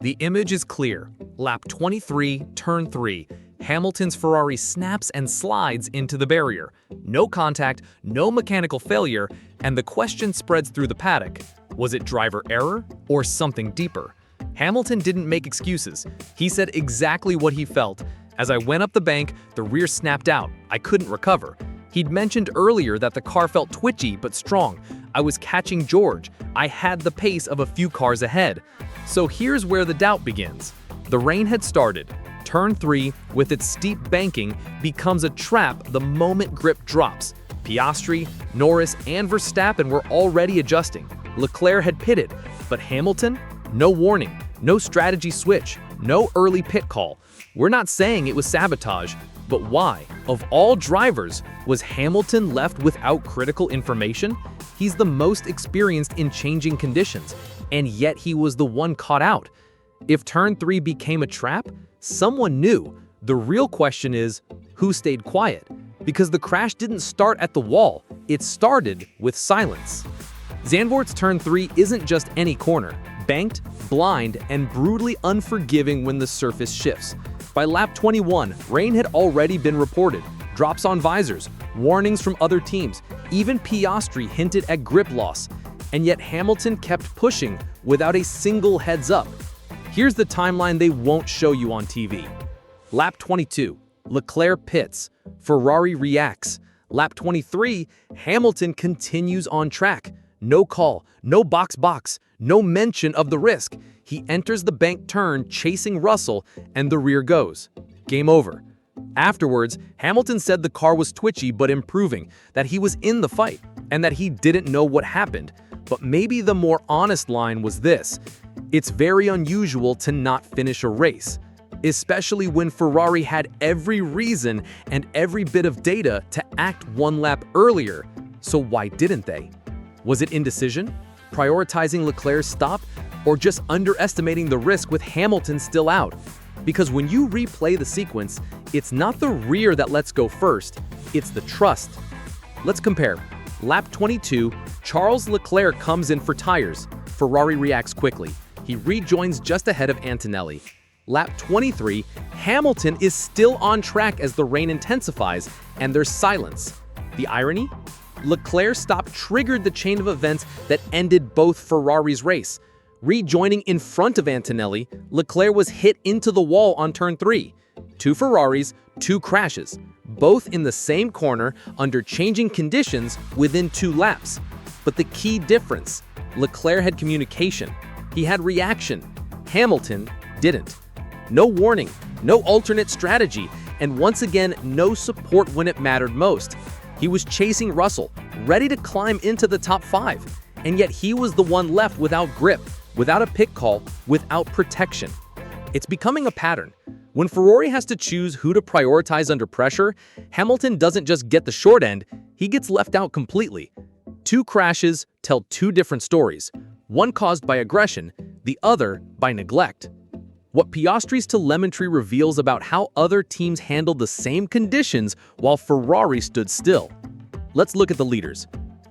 The image is clear. Lap 23, turn 3. Hamilton's Ferrari snaps and slides into the barrier. No contact, no mechanical failure, and the question spreads through the paddock. Was it driver error or something deeper? Hamilton didn't make excuses. He said exactly what he felt. As I went up the bank, the rear snapped out. I couldn't recover. He'd mentioned earlier that the car felt twitchy but strong. I was catching George. I had the pace of a few cars ahead. So here's where the doubt begins. The rain had started. Turn 3, with its steep banking, becomes a trap the moment grip drops. Piastri, Norris, and Verstappen were already adjusting. Leclerc had pitted, but Hamilton? No warning, no strategy switch, no early pit call. We're not saying it was sabotage, but why, of all drivers, was Hamilton left without critical information? He's the most experienced in changing conditions, and yet he was the one caught out. If Turn 3 became a trap, someone knew. The real question is, who stayed quiet? Because the crash didn't start at the wall, it started with silence. Zandvoort's Turn 3 isn't just any corner, banked, blind, and brutally unforgiving when the surface shifts. By lap 21, rain had already been reported, drops on visors, warnings from other teams, even Piastri hinted at grip loss. And yet Hamilton kept pushing without a single heads up. Here's the timeline they won't show you on TV. Lap 22, Leclerc pits, Ferrari reacts. Lap 23, Hamilton continues on track. No call, no box, no mention of the risk. He enters the bank turn chasing Russell and the rear goes. Game over. Afterwards, Hamilton said the car was twitchy but improving, that he was in the fight, and that he didn't know what happened. But maybe the more honest line was this: it's very unusual to not finish a race, especially when Ferrari had every reason and every bit of data to act one lap earlier. So why didn't they? Was it indecision? Prioritizing Leclerc's stop? Or just underestimating the risk with Hamilton still out? Because when you replay the sequence, it's not the rear that lets go first, it's the trust. Let's compare. Lap 22, Charles Leclerc comes in for tires. Ferrari reacts quickly. He rejoins just ahead of Antonelli. Lap 23, Hamilton is still on track as the rain intensifies, and there's silence. The irony? Leclerc's stop triggered the chain of events that ended both Ferrari's race. Rejoining in front of Antonelli, Leclerc was hit into the wall on Turn 3. 2 Ferraris, 2 crashes, both in the same corner under changing conditions within 2 laps. But the key difference: Leclerc had communication. He had reaction. Hamilton didn't. No warning, no alternate strategy, and once again, no support when it mattered most. He was chasing Russell, ready to climb into the top 5, and yet he was the one left without grip, without a pit call, without protection. It's becoming a pattern. When Ferrari has to choose who to prioritize under pressure, Hamilton doesn't just get the short end, he gets left out completely. 2 crashes tell 2 different stories, one caused by aggression, the other by neglect. What Piastri's telemetry reveals about how other teams handled the same conditions while Ferrari stood still. Let's look at the leaders.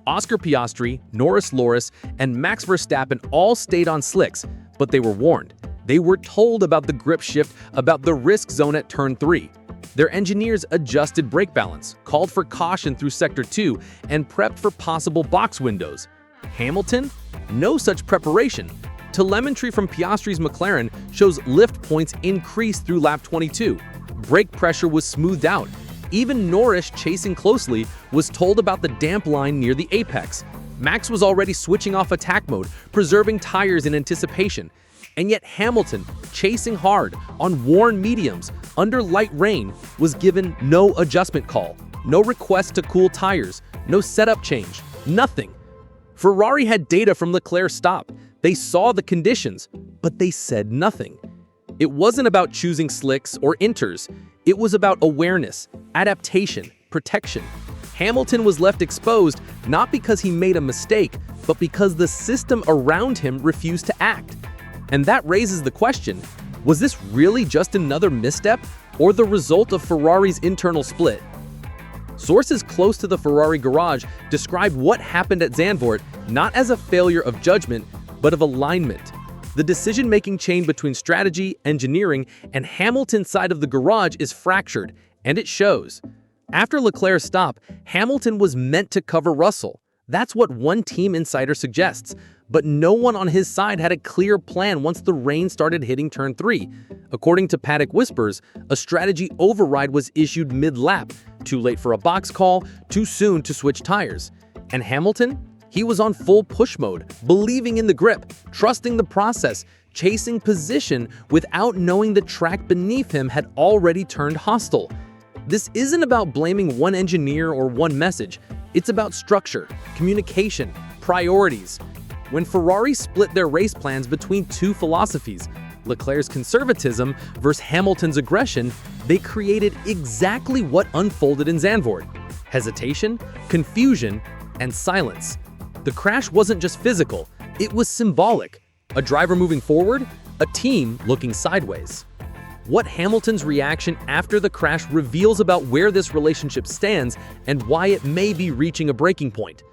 Oscar Piastri, Norris Loris, and Max Verstappen all stayed on slicks, but they were warned. They were told about the grip shift, about the risk zone at Turn 3. Their engineers adjusted brake balance, called for caution through Sector 2, and prepped for possible box windows. Hamilton? No such preparation. Telemetry from Piastri's McLaren shows lift points increased through lap 22. Brake pressure was smoothed out. Even Norris, chasing closely, was told about the damp line near the apex. Max was already switching off attack mode, preserving tires in anticipation. And yet Hamilton, chasing hard, on worn mediums, under light rain, was given no adjustment call, no request to cool tires, no setup change, nothing. Ferrari had data from Leclerc's stop. They saw the conditions, but they said nothing. It wasn't about choosing slicks or inters. It was about awareness, adaptation, protection. Hamilton was left exposed not because he made a mistake, but because the system around him refused to act. And that raises the question, was this really just another misstep or the result of Ferrari's internal split? Sources close to the Ferrari garage describe what happened at Zandvoort not as a failure of judgment, but of alignment. The decision-making chain between strategy, engineering, and Hamilton's side of the garage is fractured, and it shows. After Leclerc's stop, Hamilton was meant to cover Russell. That's what one team insider suggests, but no one on his side had a clear plan once the rain started hitting turn 3. According to Paddock Whispers, a strategy override was issued mid-lap, too late for a box call, too soon to switch tires. And Hamilton? He was on full push mode, believing in the grip, trusting the process, chasing position without knowing the track beneath him had already turned hostile. This isn't about blaming one engineer or one message. It's about structure, communication, priorities. When Ferrari split their race plans between two philosophies, Leclerc's conservatism versus Hamilton's aggression, they created exactly what unfolded in Zandvoort: hesitation, confusion, and silence. The crash wasn't just physical, it was symbolic. A driver moving forward, a team looking sideways. What Hamilton's reaction after the crash reveals about where this relationship stands and why it may be reaching a breaking point.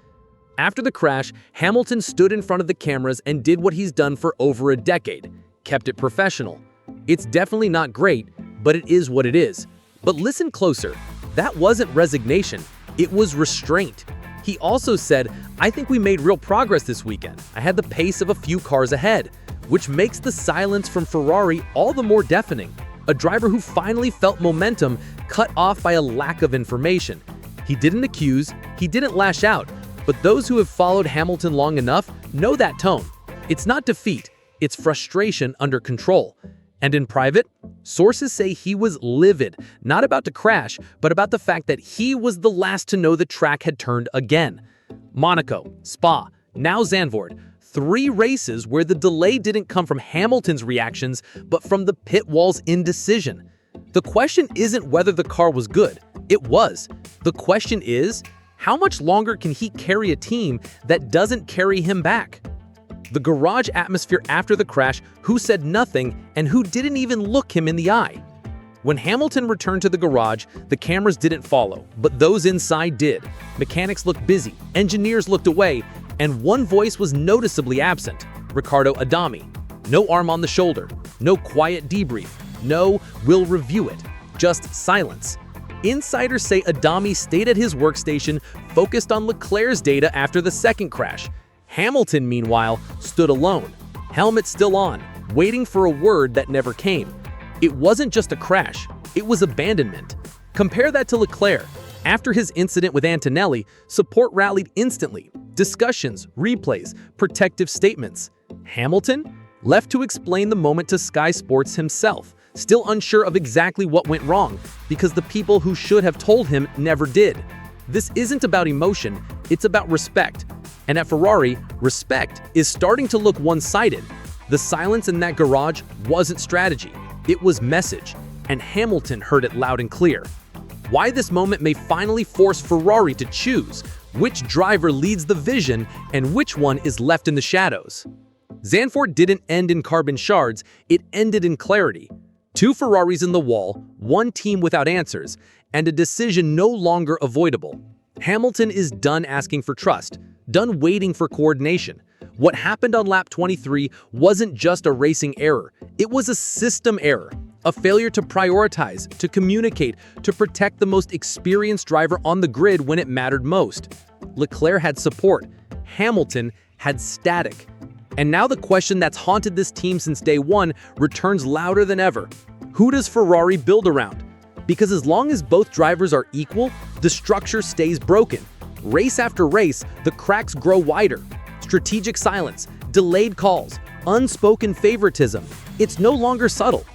After the crash, Hamilton stood in front of the cameras and did what he's done for over a decade: kept it professional. It's definitely not great, but it is what it is. But listen closer. That wasn't resignation, it was restraint. He also said, "I think we made real progress this weekend. I had the pace of a few cars ahead," which makes the silence from Ferrari all the more deafening. A driver who finally felt momentum cut off by a lack of information. He didn't accuse, he didn't lash out, but those who have followed Hamilton long enough know that tone. It's not defeat, it's frustration under control. And in private, sources say he was livid, not about to crash, but about the fact that he was the last to know the track had turned again. Monaco, Spa, now Zandvoort. 3 races where the delay didn't come from Hamilton's reactions, but from the pit wall's indecision. The question isn't whether the car was good. It was. The question is, how much longer can he carry a team that doesn't carry him back? The garage atmosphere after the crash, who said nothing and who didn't even look him in the eye. When Hamilton returned to the garage, the cameras didn't follow, but those inside did. Mechanics looked busy, engineers looked away, and one voice was noticeably absent: Riccardo Adami. No arm on the shoulder, no quiet debrief, no "we'll review it," just silence. Insiders say Adami stayed at his workstation, focused on Leclerc's data after the second crash. Hamilton, meanwhile, stood alone, helmet still on, waiting for a word that never came. It wasn't just a crash, it was abandonment. Compare that to Leclerc. After his incident with Antonelli, support rallied instantly. Discussions, replays, protective statements. Hamilton? Left to explain the moment to Sky Sports himself, still unsure of exactly what went wrong, because the people who should have told him never did. This isn't about emotion, it's about respect. And at Ferrari, respect is starting to look one-sided. The silence in that garage wasn't strategy, it was message, and Hamilton heard it loud and clear. Why this moment may finally force Ferrari to choose which driver leads the vision and which one is left in the shadows. Zandvoort didn't end in carbon shards, it ended in clarity. 2 Ferraris in the wall, 1 team without answers, and a decision no longer avoidable. Hamilton is done asking for trust, done waiting for coordination. What happened on lap 23 wasn't just a racing error, it was a system error. A failure to prioritize, to communicate, to protect the most experienced driver on the grid when it mattered most. Leclerc had support, Hamilton had static. And now the question that's haunted this team since day one returns louder than ever. Who does Ferrari build around? Because as long as both drivers are equal, the structure stays broken. Race after race, the cracks grow wider. Strategic silence, delayed calls, unspoken favoritism. It's no longer subtle.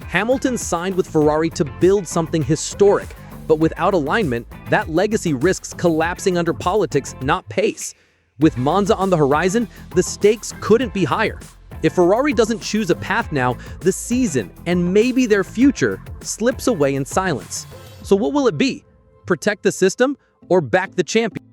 Hamilton signed with Ferrari to build something historic, but without alignment, that legacy risks collapsing under politics, not pace. With Monza on the horizon, the stakes couldn't be higher. If Ferrari doesn't choose a path now, the season, and maybe their future, slips away in silence. So what will it be? Protect the system or back the champion?